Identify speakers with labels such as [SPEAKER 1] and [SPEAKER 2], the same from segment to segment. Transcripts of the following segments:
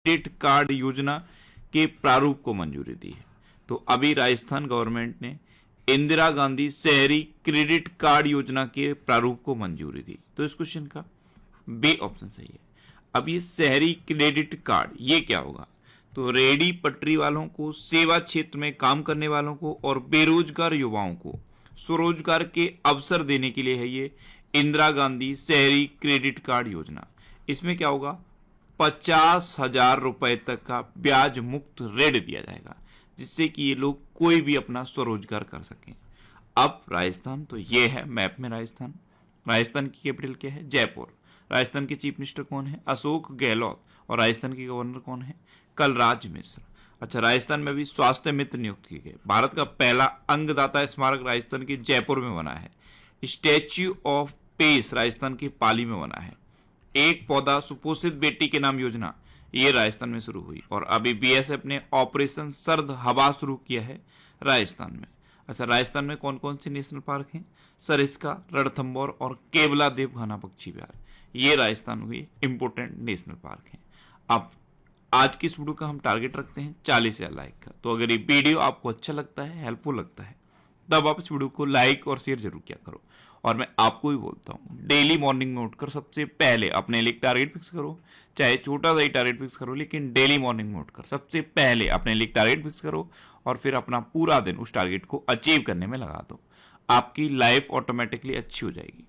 [SPEAKER 1] Credit card योजना के प्रारूप को मंजूरी दी है। तो अभी राजस्थान गवर्नमेंट ने इंदिरा गांधी शहरी क्रेडिट कार्ड योजना के प्रारूप को मंजूरी दी। तो इस क्वेश्चन का बी ऑप्शन सही है। अब ये शहरी क्रेडिट कार्ड ये क्या होगा? तो रेहड़ी पटरी वालों को, सेवा क्षेत्र में काम करने वालों को और बेरोजगार युवाओं को स्वरोजगार के अवसर देने के लिए है ये इंदिरा गांधी शहरी क्रेडिट कार्ड योजना। इसमें क्या होगा? 50,000 रुपए तक का ब्याज मुक्त ऋण दिया जाएगा, जिससे कि ये लोग कोई भी अपना स्वरोजगार कर सकें। अब राजस्थान, तो ये है मैप में राजस्थान। राजस्थान की कैपिटल क्या है? जयपुर। राजस्थान के चीफ मिनिस्टर कौन है? अशोक गहलोत। और राजस्थान के गवर्नर कौन है? कलराज मिश्र। अच्छा, राजस्थान में भी स्वास्थ्य मित्र नियुक्त किए गए। भारत का पहला अंगदाता स्मारक राजस्थान के जयपुर में बना है। स्टैच्यू ऑफ पीस राजस्थान के पाली में बना है। एक पौधा सुपोषित बेटी के नाम योजना ये राजस्थान में शुरू हुई। और अभी बीएसएफ ने ऑपरेशन सर्द हवा शुरू किया है राजस्थान में। अच्छा, राजस्थान में कौन कौन से नेशनल पार्क हैं? सरिस्का, रणथंभौर और केवला देवघाना पक्षी विहार, ये राजस्थान में इंपोर्टेंट नेशनल पार्क हैं। अब आज की इस वीडियो का हम टारगेट रखते हैं 40,000 लाइक का। तो अगर ये वीडियो आपको अच्छा लगता है, हेल्पफुल लगता है, तब आप इस वीडियो को लाइक और शेयर जरूर किया करो। और मैं आपको भी बोलता हूँ, डेली मॉर्निंग में उठकर सबसे पहले अपने लिए टारगेट फिक्स करो। चाहे छोटा सा ही टारगेट फिक्स करो, लेकिन डेली मॉर्निंग में उठकर सबसे पहले अपने लिए टारगेट फिक्स करो और फिर अपना पूरा दिन उस टारगेट को अचीव करने में लगा दो। आपकी लाइफ ऑटोमेटिकली अच्छी हो जाएगी।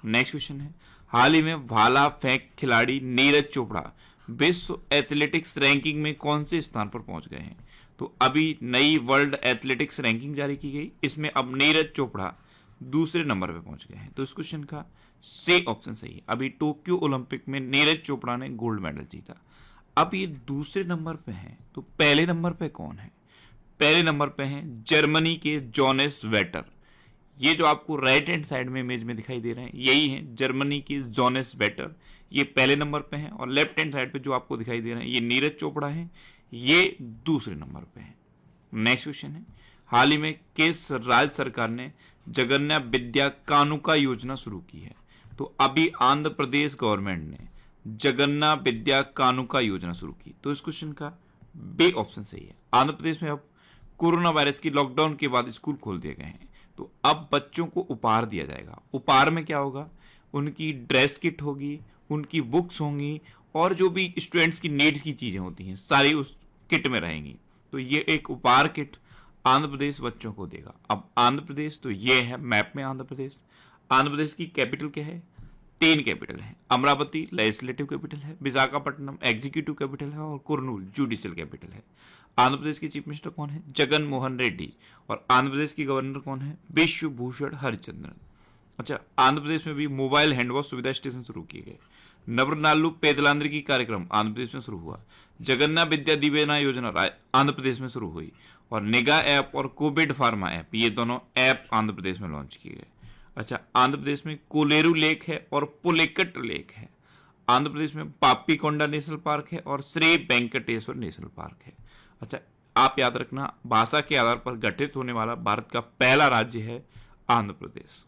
[SPEAKER 1] नेक्स्ट क्वेश्चन है, हाल ही में भाला फेंक खिलाड़ी नीरज चोपड़ा विश्व एथलेटिक्स रैंकिंग में कौन से स्थान पर पहुंच गए हैं? तो अभी नई वर्ल्ड एथलेटिक्स रैंकिंग जारी की गई, इसमें अब नीरज चोपड़ा दूसरे नंबर पे पहुंच गए हैं। तो इस क्वेश्चन का सी ऑप्शन सही है। अभी टोक्यो ओलंपिक में नीरज चोपड़ा ने गोल्ड मेडल जीता। अब ये दूसरे नंबर पे हैं, तो पहले नंबर पे कौन है? पहले नंबर पे हैं जर्मनी के जोनेस वेटर। ये जो आपको राइट हैंड साइड में इमेज में दिखाई दे रहे हैं, यही हैं जर्मनी की जोनेस वेटर। ये पहले नंबर पे हैं। और लेफ्ट हैंड साइड पे जो आपको दिखाई दे रहे हैं, ये नीरज चोपड़ा हैं, ये दूसरे नंबर पे हैं। नेक्स्ट क्वेश्चन है, हाल ही में किस राज्य सरकार ने जगन्नाथ विद्या कानुका योजना शुरू की है? तो अभी आंध्र प्रदेश गवर्नमेंट ने जगन्नाथ विद्या कानुका योजना शुरू की। तो इस क्वेश्चन का बी ऑप्शन सही है। आंध्र प्रदेश में अब कोरोना वायरस की लॉकडाउन के बाद स्कूल खोल दिए गए हैं, तो अब बच्चों को उपहार दिया जाएगा। उपहार में क्या होगा? उनकी ड्रेस किट होगी, उनकी बुक्स होंगी और जो भी स्टूडेंट्स की नीड्स की चीजें होती हैं सारी उस किट में रहेंगी। तो ये एक उपहार किट आंध्र प्रदेश बच्चों को देगा। अब आंध्र प्रदेश, तो ये है मैप में आंध्र प्रदेश। आंध्र प्रदेश की कैपिटल क्या है? 3 कैपिटल है। अमरावती लेजिस्लेटिव कैपिटल है, विशाखापट्टनम एग्जीक्यूटिव कैपिटल है और कुर्नूल जुडिशियल कैपिटल है। आंध्र प्रदेश के चीफ मिनिस्टर कौन है? जगन मोहन रेड्डी। और आंध्र प्रदेश की गवर्नर कौन है? विश्वभूषण हरिचंद्रन। अच्छा, आंध्र प्रदेश में भी मोबाइल हैंडवॉश सुविधा स्टेशन शुरू किए गए। नवरनालू पेदलांद्री कार्यक्रम आंध्र प्रदेश में शुरू हुआ। जगन्नाथ विद्या दिवेना योजना आंध्र प्रदेश में शुरू हुई। और निगा ऐप और कोविड फार्मा ऐप, ये दोनों ऐप आंध्र प्रदेश में लॉन्च किए गए। अच्छा, आंध्र प्रदेश में कोलेरू लेक है और पुलिकट लेक है। आंध्र प्रदेश में पापीकोंडा नेशनल पार्क है और श्री वेंकटेश्वर नेशनल पार्क है। अच्छा, आप याद रखना, भाषा के आधार पर गठित होने वाला भारत का पहला राज्य है आंध्र प्रदेश।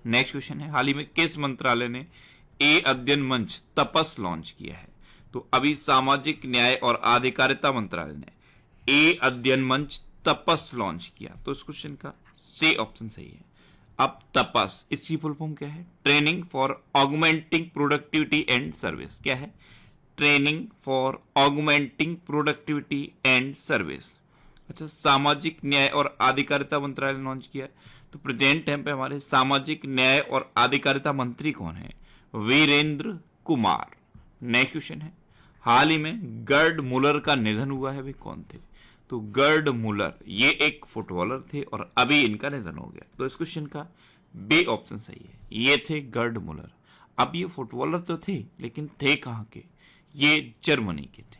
[SPEAKER 1] नेक्स्ट क्वेश्चन है, हाल ही में किस मंत्रालय ने ए अध्ययन मंच तपस लॉन्च किया है? तो अभी सामाजिक न्याय और आधिकारिता मंत्रालय ने ए अध्ययन मंच तपस लॉन्च किया। तो इस क्वेश्चन का सी ऑप्शन सही है। अब तपस, इसकी फुल फॉर्म क्या है? Training for augmenting productivity and service. क्या है? Training for augmenting productivity and service. अच्छा, सामाजिक न्याय और आधिकारिता मंत्रालय ने लॉन्च किया। तो प्रेजेंट टाइम पे हमारे सामाजिक न्याय और आधिकारिता मंत्री कौन है? वीरेंद्र कुमार। नेक्स्ट क्वेश्चन है, हाल ही में गर्ड मुलर का निधन हुआ है, वे कौन थे? तो गर्ड मुलर ये एक फुटबॉलर थे और अभी इनका निधन हो गया। तो इस क्वेश्चन का बी ऑप्शन सही है। ये थे गर्ड मुलर। अब ये फुटबॉलर तो थे, लेकिन थे कहां के? ये जर्मनी के थे।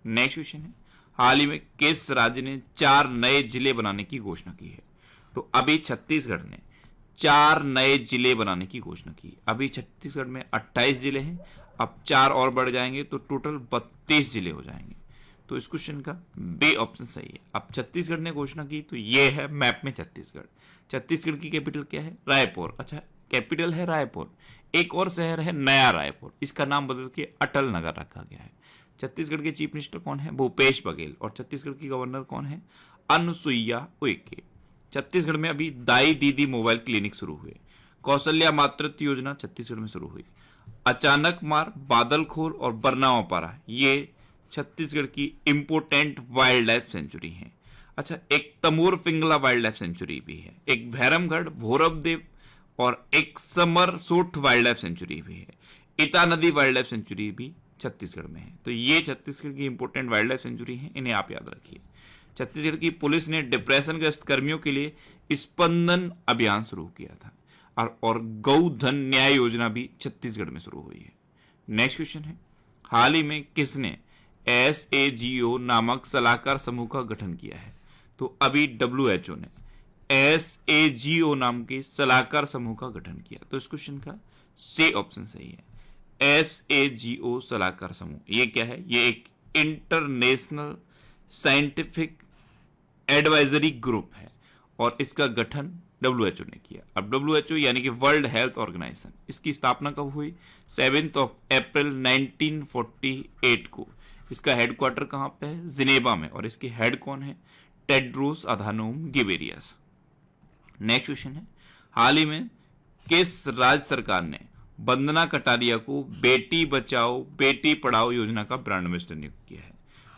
[SPEAKER 1] नेक्स्ट क्वेश्चन है, हाल ही में किस राज्य ने 4 नए जिले बनाने की घोषणा की है? तो अभी छत्तीसगढ़ ने 4 नए जिले बनाने की घोषणा की। अभी छत्तीसगढ़ में 28 जिले हैं, अब 4 और बढ़ जाएंगे तो टोटल 32 जिले हो जाएंगे। तो इस क्वेश्चन का बी ऑप्शन सही है। अब छत्तीसगढ़ ने घोषणा की, तो ये है मैप में छत्तीसगढ़। छत्तीसगढ़ की कैपिटल क्या है? रायपुर। अच्छा, कैपिटल है रायपुर। एक और शहर है नया रायपुर, इसका नाम बदल के अटल नगर रखा गया है। छत्तीसगढ़ के चीफ मिनिस्टर कौन है? भूपेश बघेल। और छत्तीसगढ़ की गवर्नर कौन है? अनुसुईया उइके। छत्तीसगढ़ में अभी दाई दीदी मोबाइल क्लिनिक शुरू हुए। कौशल्या मातृत्व योजना छत्तीसगढ़ में शुरू हुई। अचानक मार, बादलखोर और बरनावा पारा, ये छत्तीसगढ़ की इंपोर्टेंट वाइल्ड लाइफ सेंचुरी है। अच्छा, एक Tamor Pingala wild life sanctuary भी है, एक भैरमगढ़, भोरबदेव और एक समरसोट वाइल्ड लाइफ सेंचुरी भी है। इता नदी वाइल्ड लाइफ सेंचुरी भी छत्तीसगढ़ में है। तो ये छत्तीसगढ़ की इंपोर्टेंट वाइल्ड लाइफ सेंचुरी है, इन्हें आप याद रखिए। छत्तीसगढ़ की पुलिस ने डिप्रेशन ग्रस्त कर्मियों के लिए स्पंदन अभियान शुरू किया था। और गौधन न्याय योजना भी छत्तीसगढ़ में शुरू हुई है। नेक्स्ट क्वेश्चन है, हाल ही में किसने SAGO नामक सलाहकार समूह का गठन किया है? तो अभी WHO ने SAGO नाम के सलाहकार समूह का गठन किया। तो इस क्वेश्चन का सी ऑप्शन सही है। SAGO सलाहकार समूह ये क्या है? ये एक इंटरनेशनल साइंटिफिक एडवाइजरी ग्रुप है और इसका गठन WHO ने किया। अब WHO यानी कि वर्ल्ड हेल्थ ऑर्गेनाइजेशन, इसकी स्थापना कब हुई? 7 अप्रैल 1948 को। इसका हेडक्वार्टर कहां पे है? जिनेवा में। और इसके हेड कौन है? Tedros Adhanom Ghebreyesus. Next question है, हाल ही में किस राज्य सरकार ने वंदना कटारिया को बेटी बचाओ बेटी पढ़ाओ योजना का ब्रांड एम्बेसडर नियुक्त किया है?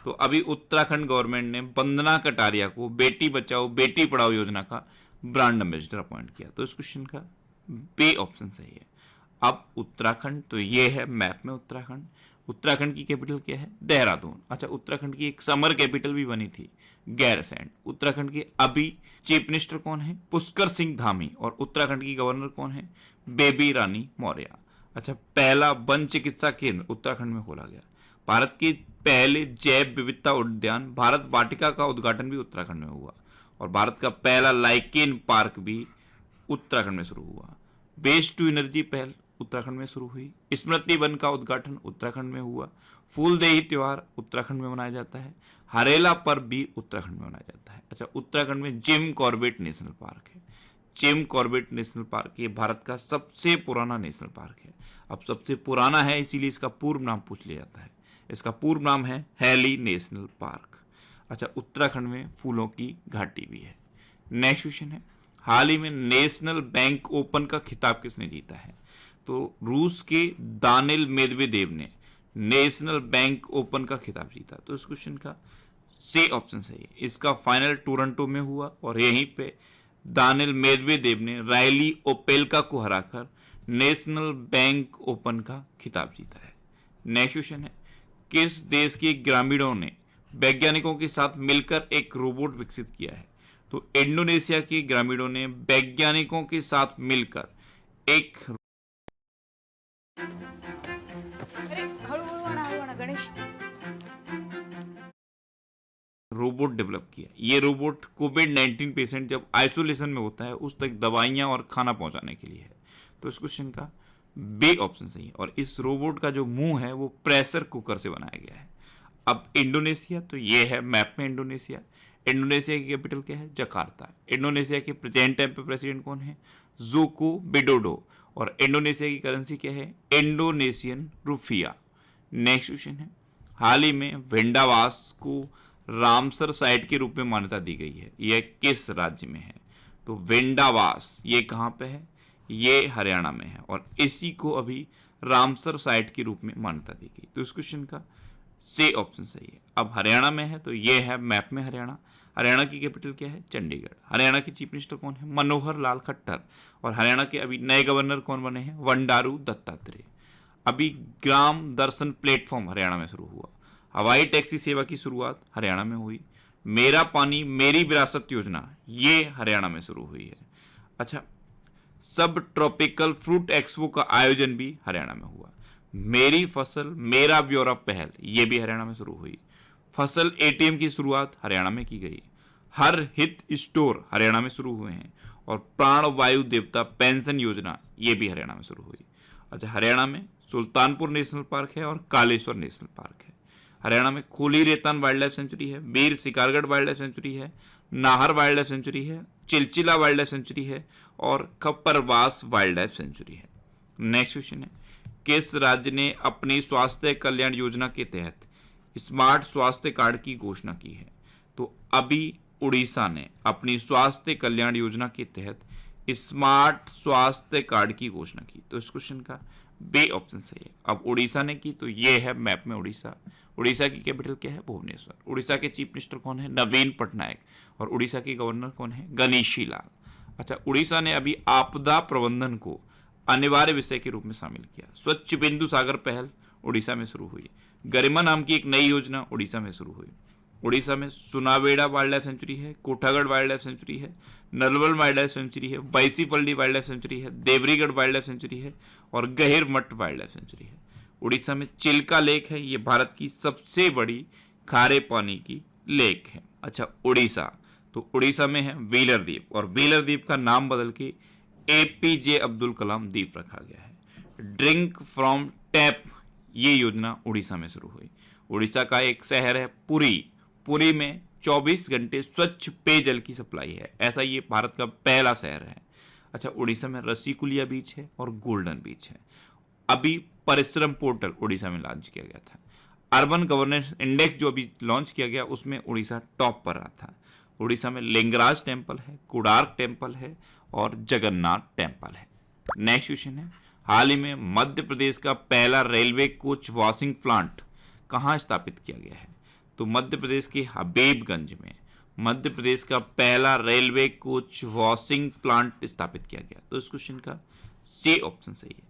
[SPEAKER 1] तो अभी उत्तराखंड गवर्नमेंट ने वंदना कटारिया को बेटी बचाओ बेटी पढ़ाओ योजना का ब्रांड एम्बेसडर अपॉइंट किया। तो इस क्वेश्चन का बी ऑप्शन सही है। अब उत्तराखंड, तो ये है मैप में उत्तराखंड। उत्तराखंड की कैपिटल क्या है? देहरादून। अच्छा, उत्तराखंड की एक समर कैपिटल भी बनी थी, गैरसैंण। उत्तराखंड के अभी चीफ मिनिस्टर कौन है? पुष्कर सिंह धामी। और उत्तराखंड की गवर्नर कौन है? बेबी रानी मौर्य। अच्छा, पहला वन चिकित्सा केंद्र उत्तराखंड में खोला गया। भारत के पहले जैव विविधता उद्यान भारत वाटिका का उद्घाटन भी उत्तराखंड में हुआ। और भारत का पहला लाइकेन पार्क भी उत्तराखंड में शुरू हुआ। वेस्ट टू एनर्जी पहल उत्तराखंड में शुरू हुई। स्मृति वन का उद्घाटन उत्तराखंड में हुआ। फूलदेही त्योहार उत्तराखंड में मनाया जाता है। हरेला पर्व भी उत्तराखंड में मनाया जाता है। अच्छा, उत्तराखंड में जिम कॉर्बेट नेशनल पार्क है। जिम कॉर्बेट नेशनल पार्क ये भारत का सबसे पुराना नेशनल पार्क है। अब सबसे पुराना है इसीलिए इसका पूर्व नाम पूछ लिया जाता है। इसका पूर्व नाम है हैली नेशनल पार्क। अच्छा, उत्तराखंड में फूलों की घाटी भी है। नेक्स्ट क्वेश्चन है, हाल ही में नेशनल बैंक ओपन का खिताब किसने जीता है? तो रूस के दानिल मेदवेदेव ने नेशनल बैंक ओपन का खिताब जीता। तो इस क्वेश्चन का सी ऑप्शन सही है। इसका फाइनल टोरंटो में हुआ और यहीं पे दानिल मेदवेदेव ने रायली ओपेल्का को हराकर नेशनल बैंक ओपन का खिताब जीता है। नेक्स्ट क्वेश्चन है, किस देश के ग्रामीणों ने वैज्ञानिकों के साथ मिलकर एक रोबोट विकसित किया है? तो इंडोनेशिया के ग्रामीणों ने वैज्ञानिकों के साथ मिलकर एक रोबोट डेवलप किया। ये रोबोट कोविड-19 पेशेंट जब आइसोलेशन में होता है उस तक दवाइयां और खाना पहुंचाने के लिए है। तो इस क्वेश्चन का बी ऑप्शन सही है। और इस रोबोट का जो मुंह है वो प्रेशर कुकर से बनाया गया है। अब इंडोनेशिया, तो ये है मैप में इंडोनेशिया। इंडोनेशिया की कैपिटल क्या है? जकार्ता। इंडोनेशिया के प्रेजेंट टाइम पे प्रेसिडेंट कौन है? Joko Widodo. और इंडोनेशिया की करेंसी क्या है? Indonesian rupiah. नेक्स्ट क्वेश्चन है, हाल ही में वेंडावास को रामसर साइट के रूप में मान्यता दी गई है। यह किस राज्य में है? तो वेंडावास ये कहां पे है? ये हरियाणा में है और इसी को अभी रामसर साइट के रूप में मान्यता दी गई। तो इस क्वेश्चन का सी ऑप्शन सही है। अब हरियाणा में है तो ये है मैप में हरियाणा। हरियाणा की कैपिटल क्या है? चंडीगढ़। हरियाणा के चीफ मिनिस्टर कौन है? मनोहर लाल खट्टर। और हरियाणा के अभी नए गवर्नर कौन बने हैं? बंडारू दत्तात्रेय। अभी ग्राम दर्शन प्लेटफॉर्म हरियाणा में शुरू हुआ। हवाई टैक्सी सेवा की शुरुआत हरियाणा में हुई। मेरा पानी मेरी विरासत योजना ये हरियाणा में शुरू हुई है। अच्छा, सब ट्रॉपिकल फ्रूट एक्सपो का आयोजन भी हरियाणा में हुआ। मेरी फसल मेरा ब्यौरा पहल ये भी हरियाणा में शुरू हुई। फसल एटीएम की शुरुआत हरियाणा में की गई। हर हित स्टोर हरियाणा में शुरू हुए हैं। और प्राण वायु देवता पेंशन योजना ये भी हरियाणा में शुरू हुई। अच्छा, हरियाणा में सुल्तानपुर नेशनल पार्क है और कालेश्वर नेशनल पार्क है। हरियाणा में खोली रेतान वाइल्ड लाइफ सेंचुरी है, बीर शिकारगढ़ वाइल्ड लाइफ सेंचुरी है, नाहर वाइल्ड लाइफ सेंचुरी है, चिलचिला वाइल्ड लाइफ सेंचुरी है और खप्परवास वाइल्ड लाइफ सेंचुरी है। नेक्स्ट क्वेश्चन है, किस राज्य ने अपनी स्वास्थ्य कल्याण योजना के तहत स्मार्ट स्वास्थ्य कार्ड की घोषणा की है? तो अभी उड़ीसा ने अपनी स्वास्थ्य कल्याण योजना के तहत स्मार्ट स्वास्थ्य कार्ड की घोषणा की। तो इस क्वेश्चन का बी ऑप्शन सही है। अब उड़ीसा ने की तो ये है मैप में उड़ीसा। उड़ीसा की कैपिटल क्या है? भुवनेश्वर। उड़ीसा के चीफ मिनिस्टर कौन है? नवीन पटनायक। और उड़ीसा के गवर्नर कौन है? गणेशी लाल। अच्छा, उड़ीसा ने अभी आपदा प्रबंधन को अनिवार्य विषय के रूप में शामिल किया। स्वच्छ बिंदु सागर पहल उड़ीसा में शुरू हुई। गरिमा नाम की एक नई योजना उड़ीसा में शुरू हुई। उड़ीसा में सुनावेड़ा वाइल्ड लाइफ सेंचुरी है, कोठागढ़ वाइल्ड लाइफ सेंचुरी है, नलवल वाइल्ड लाइफ सेंचुरी है, बैसीपल्ली वाइल्ड लाइफ सेंचुरी है, देवरीगढ़ वाइल्ड लाइफ सेंचुरी है और गहिरमठ वाइल्ड लाइफ सेंचुरी है। उड़ीसा में चिल्का लेक है, ये भारत की सबसे बड़ी खारे पानी की लेक है। अच्छा, उड़ीसा, तो उड़ीसा में है व्हीलर द्वीप और व्हीलर द्वीप का नाम बदल के एपीजे अब्दुल कलाम द्वीप रखा गया है। ड्रिंक फ्रॉम टैप ये योजना उड़ीसा में शुरू हुई। उड़ीसा का एक शहर है पुरी। पुरी में 24 घंटे स्वच्छ पेयजल की सप्लाई है। ऐसा ये भारत का पहला शहर है। अच्छा, उड़ीसा में रसीकुलिया बीच है और गोल्डन बीच है। अभी परिश्रम पोर्टल उड़ीसा में लॉन्च किया गया था। अर्बन गवर्नेंस इंडेक्स जो अभी लॉन्च किया गया उसमें उड़ीसा टॉप पर रहा था। उड़ीसा में लिंगराज टेम्पल है, कोणार्क टेम्पल है और जगन्नाथ टेम्पल है। नेक्स्ट क्वेश्चन है, हाल ही में मध्य प्रदेश का पहला रेलवे कोच वॉशिंग प्लांट कहाँ स्थापित किया गया है? तो मध्य प्रदेश के हबीबगंज में मध्य प्रदेश का पहला रेलवे कोच वॉशिंग प्लांट स्थापित किया गया। तो इस क्वेश्चन का सी ऑप्शन सही है।